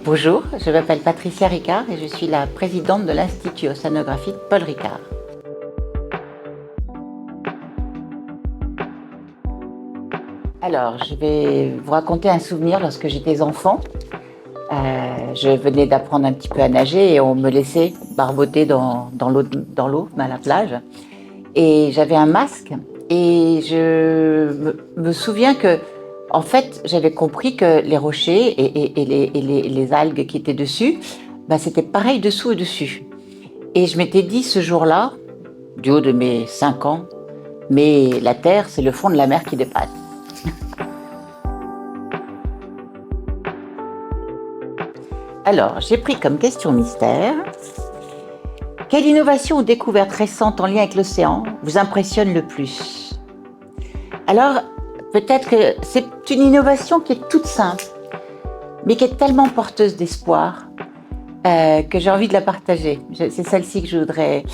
Bonjour, je m'appelle Patricia Ricard et je suis la présidente de l'Institut océanographique Paul Ricard. Alors, je vais vous raconter un souvenir lorsque j'étais enfant. Je venais d'apprendre un petit peu à nager et on me laissait barboter dans l'eau, à la plage. Et j'avais un masque et je me souviens que, en fait, j'avais compris que les rochers et les algues qui étaient dessus, c'était pareil dessous et dessus. Et je m'étais dit ce jour-là, du haut de mes 5 ans, mais la terre, c'est le fond de la mer qui dépasse. Alors, j'ai pris comme question mystère: quelle innovation ou découverte récente en lien avec l'océan vous impressionne le plus? Alors, peut-être que c'est une innovation qui est toute simple, mais qui est tellement porteuse d'espoir que j'ai envie de la partager. C'est celle-ci que je voudrais.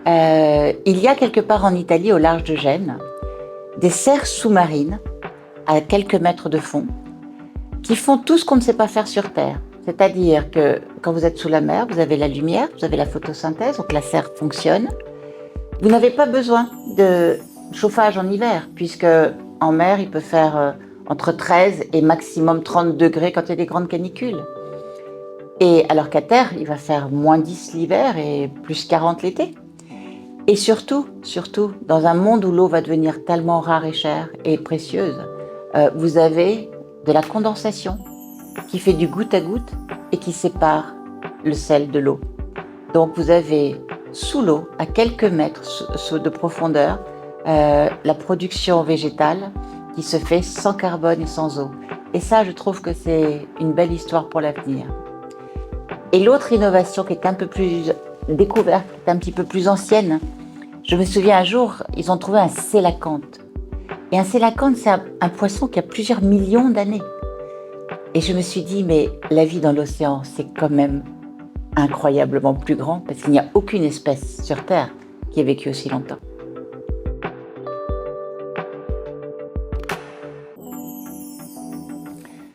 Il y a quelque part en Italie, au large de Gênes, des serres sous-marines à quelques mètres de fond qui font tout ce qu'on ne sait pas faire sur Terre. C'est-à-dire que quand vous êtes sous la mer, vous avez la lumière, vous avez la photosynthèse, donc la serre fonctionne. Vous n'avez pas besoin de chauffage en hiver, puisque en mer, il peut faire entre 13 et maximum 30 degrés quand il y a des grandes canicules. Et alors qu'à terre, il va faire moins 10 l'hiver et plus 40 l'été. Et surtout, dans un monde où l'eau va devenir tellement rare et chère et précieuse, vous avez de la condensation qui fait du goutte à goutte et qui sépare le sel de l'eau. Donc vous avez sous l'eau, à quelques mètres de profondeur, la production végétale qui se fait sans carbone et sans eau. Et ça, je trouve que c'est une belle histoire pour l'avenir. Et l'autre innovation qui est un peu plus découverte, qui est un petit peu plus ancienne, je me souviens un jour, ils ont trouvé un sélacanthe. Et un sélacanthe, c'est un poisson qui a plusieurs millions d'années. Et je me suis dit, mais la vie dans l'océan, c'est quand même incroyablement plus grand, parce qu'il n'y a aucune espèce sur Terre qui ait vécu aussi longtemps.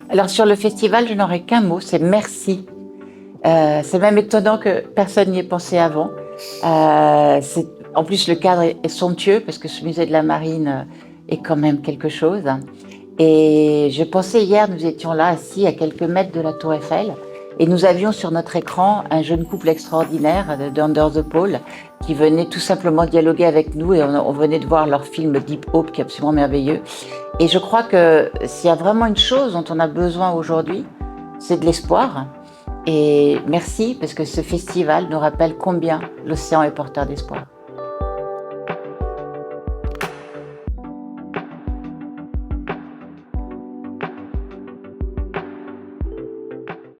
Alors sur le festival, je n'aurai qu'un mot, c'est merci. C'est même étonnant que personne n'y ait pensé avant. En plus, le cadre est somptueux, parce que ce musée de la Marine est quand même quelque chose. Et je pensais hier, nous étions là assis à quelques mètres de la Tour Eiffel et nous avions sur notre écran un jeune couple extraordinaire de Under the Pole qui venait tout simplement dialoguer avec nous et on venait de voir leur film Deep Hope qui est absolument merveilleux. Et je crois que s'il y a vraiment une chose dont on a besoin aujourd'hui, c'est de l'espoir. Et merci parce que ce festival nous rappelle combien l'océan est porteur d'espoir.